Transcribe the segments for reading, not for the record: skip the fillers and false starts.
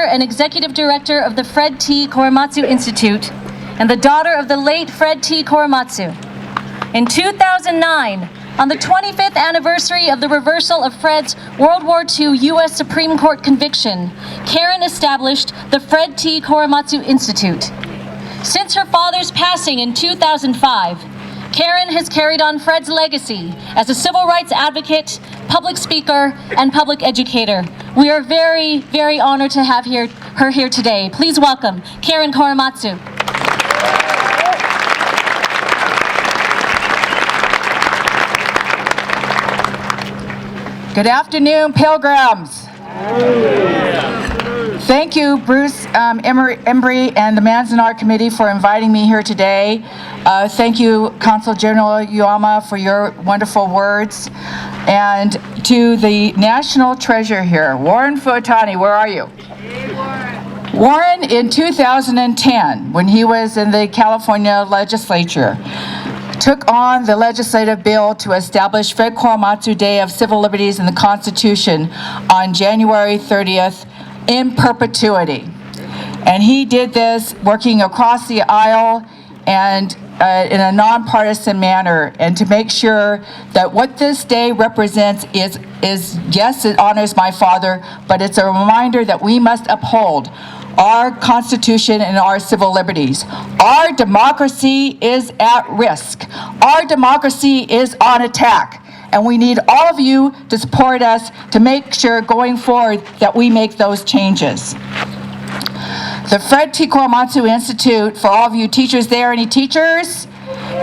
and Executive Director of the Fred T. Korematsu Institute, and the daughter of the late Fred T. Korematsu. In 2009, on the 25th anniversary of the reversal of Fred's World War II U.S. Supreme Court conviction, Karen established the Fred T. Korematsu Institute. Since her father's passing in 2005, Karen has carried on Fred's legacy as a civil rights advocate, public speaker, and public educator. We are very, very honored to have her here today. Please welcome Karen Korematsu. Good afternoon, pilgrims. Thank you, Bruce Embry and the Manzanar Committee for inviting me here today. Thank you, Consul General Uyama, for your wonderful words. And to the national treasure here, Warren Fuatani, where are you? Hey, Warren. Warren, in 2010, when he was in the California legislature, took on the legislative bill to establish Fred Korematsu Day of Civil Liberties in the Constitution on January 30th in perpetuity. And he did this working across the aisle and in a nonpartisan manner, and to make sure that what this day represents is yes, it honors my father, but it's a reminder that we must uphold our Constitution and our civil liberties. Our democracy is at risk. Our democracy is on attack. And we need all of you to support us to make sure going forward that we make those changes. The Fred T. Korematsu Institute, for all of you teachers there, any teachers,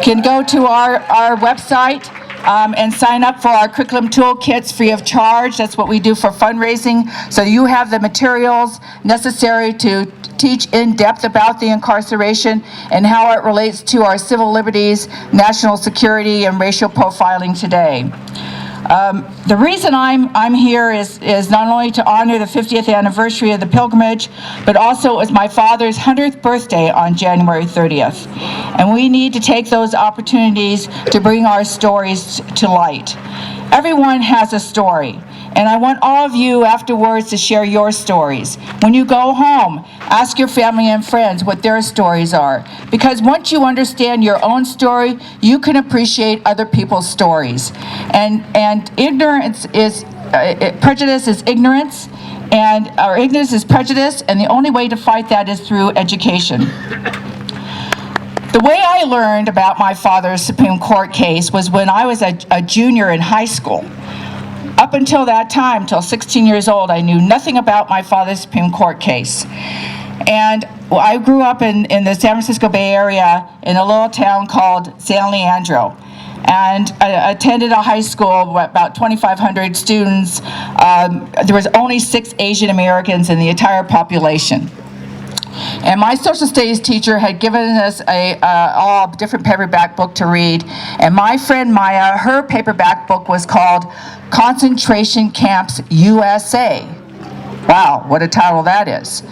can go to our website and sign up for our curriculum toolkits free of charge. That's what we do for fundraising. So you have the materials necessary to teach in depth about the incarceration and how it relates to our civil liberties, national security, and racial profiling today. The reason I'm here is not only to honor the 50th anniversary of the pilgrimage, but also it was my father's 100th birthday on January 30th. And we need to take those opportunities to bring our stories to light. Everyone has a story, and I want all of you afterwards to share your stories. When you go home, ask your family and friends what their stories are, because once you understand your own story, you can appreciate other people's stories. And ignorance is, prejudice is ignorance, or ignorance is prejudice, and the only way to fight that is through education. The way I learned about my father's Supreme Court case was when I was a junior in high school. Up until that time, till 16 years old, I knew nothing about my father's Supreme Court case. And I grew up in the San Francisco Bay Area in a little town called San Leandro. And I attended a high school with about 2,500 students. There was only 6 Asian Americans in the entire population. And my social studies teacher had given us a different paperback book to read. And my friend Maya, her paperback book was called Concentration Camps USA. Wow, what a title that is.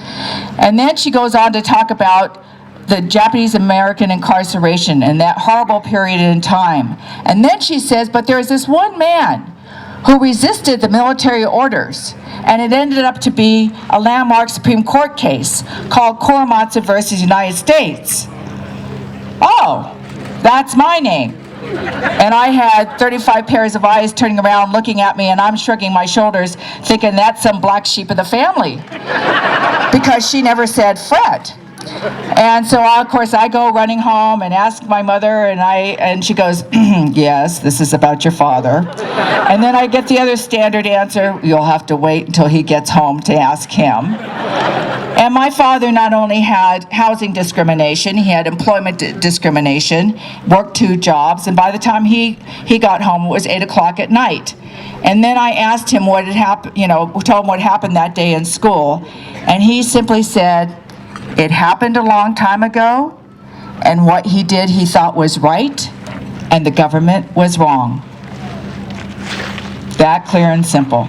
And then she goes on to talk about the Japanese American incarceration and that horrible period in time. And then she says, but there was this one man who resisted the military orders, and it ended up to be a landmark Supreme Court case called Korematsu versus United States. Oh, that's my name. And I had 35 pairs of eyes turning around looking at me, and I'm shrugging my shoulders thinking that's some black sheep of the family because she never said Fred. And so, of course, I go running home and ask my mother, and she goes, yes, this is about your father. And then I get the other standard answer, you'll have to wait until he gets home to ask him. And my father not only had housing discrimination, he had employment discrimination, worked 2 jobs, and by the time he got home, it was 8 o'clock at night. And then I asked him what had happened, told him what happened that day in school, and he simply said, it happened a long time ago, and what he did he thought was right, and the government was wrong. That clear and simple.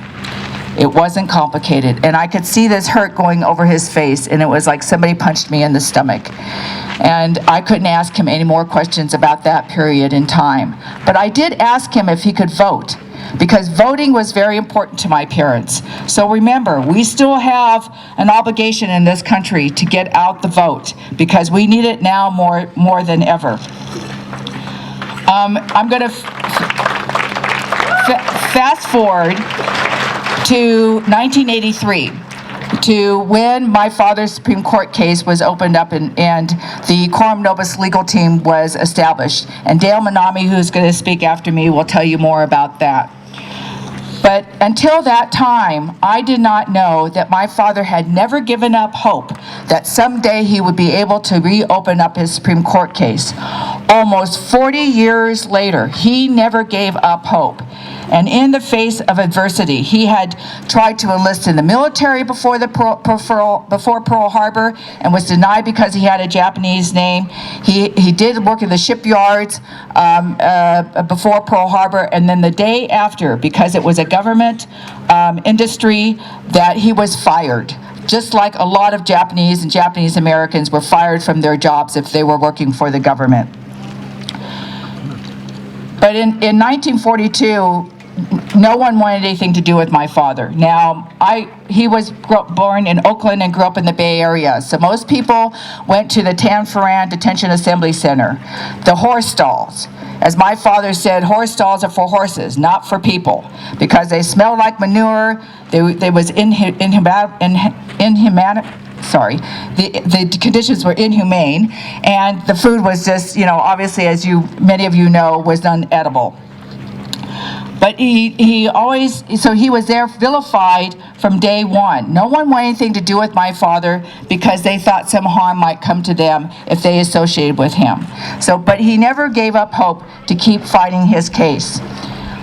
It wasn't complicated. And I could see this hurt going over his face, and it was like somebody punched me in the stomach. And I couldn't ask him any more questions about that period in time. But I did ask him if he could vote, because voting was very important to my parents. So remember, we still have an obligation in this country to get out the vote, because we need it now more than ever. I'm going to fast forward to 1983, to when my father's Supreme Court case was opened up and the Quorum Nobis legal team was established. And Dale Manami, who's going to speak after me, will tell you more about that. But until that time, I did not know that my father had never given up hope that someday he would be able to reopen up his Supreme Court case. Almost 40 years later, he never gave up hope. And in the face of adversity, he had tried to enlist in the military before Pearl Harbor and was denied because he had a Japanese name. He did work in the shipyards before Pearl Harbor, and then the day after, because it was a government industry, that he was fired. Just like a lot of Japanese and Japanese Americans were fired from their jobs if they were working for the government. But in 1942, no one wanted anything to do with my father. Now, he was born in Oakland and grew up in the Bay Area, so most people went to the Tanforan Detention Assembly Center, the horse stalls. As my father said, horse stalls are for horses, not for people, because they smelled like manure. They was the conditions were inhumane, and the food was just, obviously, as many of you know, was unedible. But he was there vilified from day one. No one wanted anything to do with my father because they thought some harm might come to them if they associated with him. But he never gave up hope to keep fighting his case.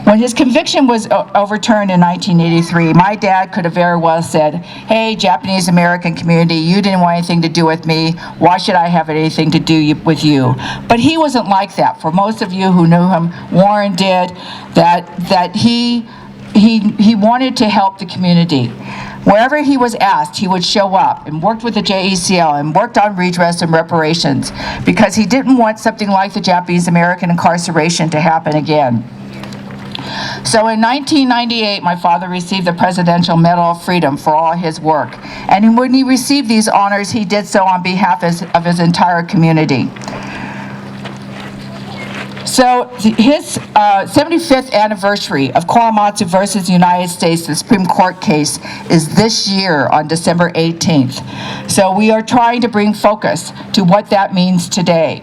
When his conviction was overturned in 1983, my dad could have very well said, "Hey, Japanese American community, you didn't want anything to do with me. Why should I have anything to do with you?" But he wasn't like that. For most of you who knew him, Warren did, that he wanted to help the community. Wherever he was asked, he would show up and worked with the JECL and worked on redress and reparations, because he didn't want something like the Japanese American incarceration to happen again. So in 1998, my father received the Presidential Medal of Freedom for all his work. And when he received these honors, he did so on behalf of his entire community. So his 75th anniversary of Korematsu versus the United States, the Supreme Court case, is this year on December 18th. So we are trying to bring focus to what that means today.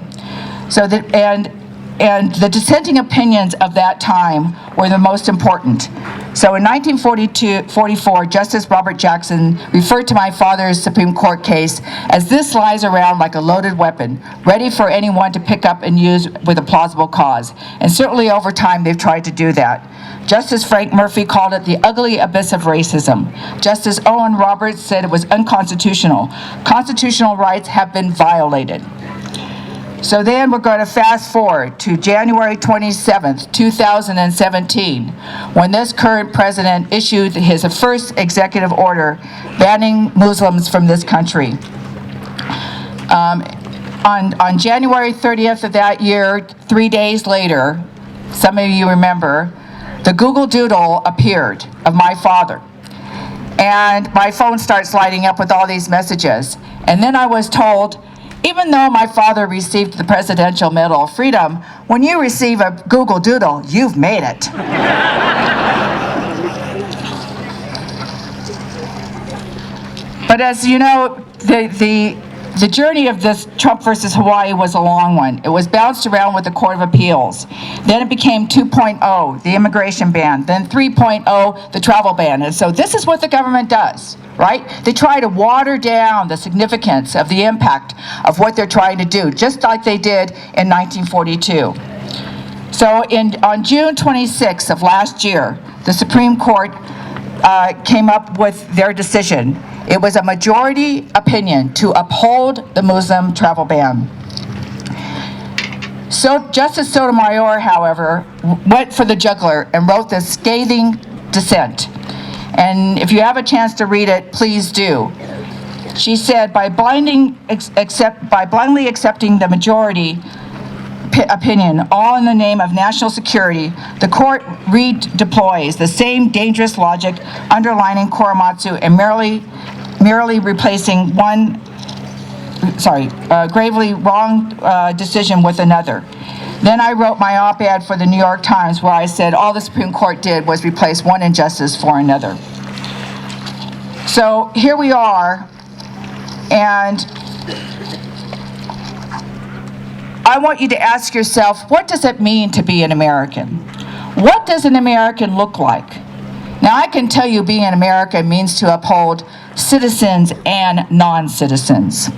And the dissenting opinions of that time were the most important. So in 1944, Justice Robert Jackson referred to my father's Supreme Court case as "this lies around like a loaded weapon, ready for anyone to pick up and use with a plausible cause." And certainly over time, they've tried to do that. Justice Frank Murphy called it the ugly abyss of racism. Justice Owen Roberts said it was unconstitutional. Constitutional rights have been violated. So then we're going to fast forward to January 27th, 2017, when this current president issued his first executive order banning Muslims from this country. On January 30th of that year, 3 days later, some of you remember, the Google Doodle appeared of my father. And my phone starts lighting up with all these messages. And then I was told, even though my father received the Presidential Medal of Freedom, when you receive a Google Doodle, you've made it. But as you know, the journey of this Trump versus Hawaii was a long one. It was bounced around with the Court of Appeals. Then it became 2.0, the immigration ban. Then 3.0, the travel ban. And so this is what the government does, right? They try to water down the significance of the impact of what they're trying to do, just like they did in 1942. So on June 26th of last year, the Supreme Court came up with their decision. It was a majority opinion to uphold the Muslim travel ban. So Justice Sotomayor, however, went for the jugular and wrote this scathing dissent. And if you have a chance to read it, please do. She said, by blindly accepting the majority opinion, all in the name of national security, the court redeploys the same dangerous logic underlining Korematsu and merely replacing one gravely wrong decision with another. Then I wrote my op-ed for the New York Times where I said all the Supreme Court did was replace one injustice for another. So here we are, and I want you to ask yourself, what does it mean to be an American? What does an American look like? Now, I can tell you being an American means to uphold citizens and non-citizens.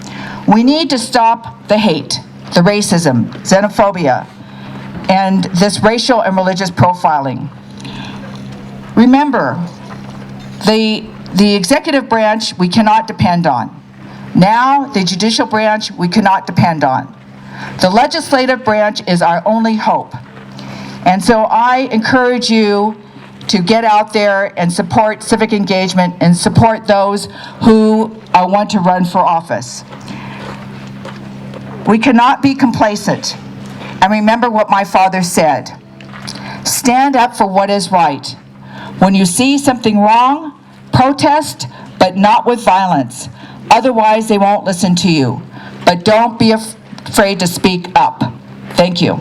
We need to stop the hate, the racism, xenophobia, and this racial and religious profiling. Remember, the executive branch we cannot depend on. Now, the judicial branch we cannot depend on. The legislative branch is our only hope. And so I encourage you to get out there and support civic engagement and support those who want to run for office. We cannot be complacent. And remember what my father said. Stand up for what is right. When you see something wrong, protest, but not with violence. Otherwise, they won't listen to you. But don't be afraid to speak up. Thank you.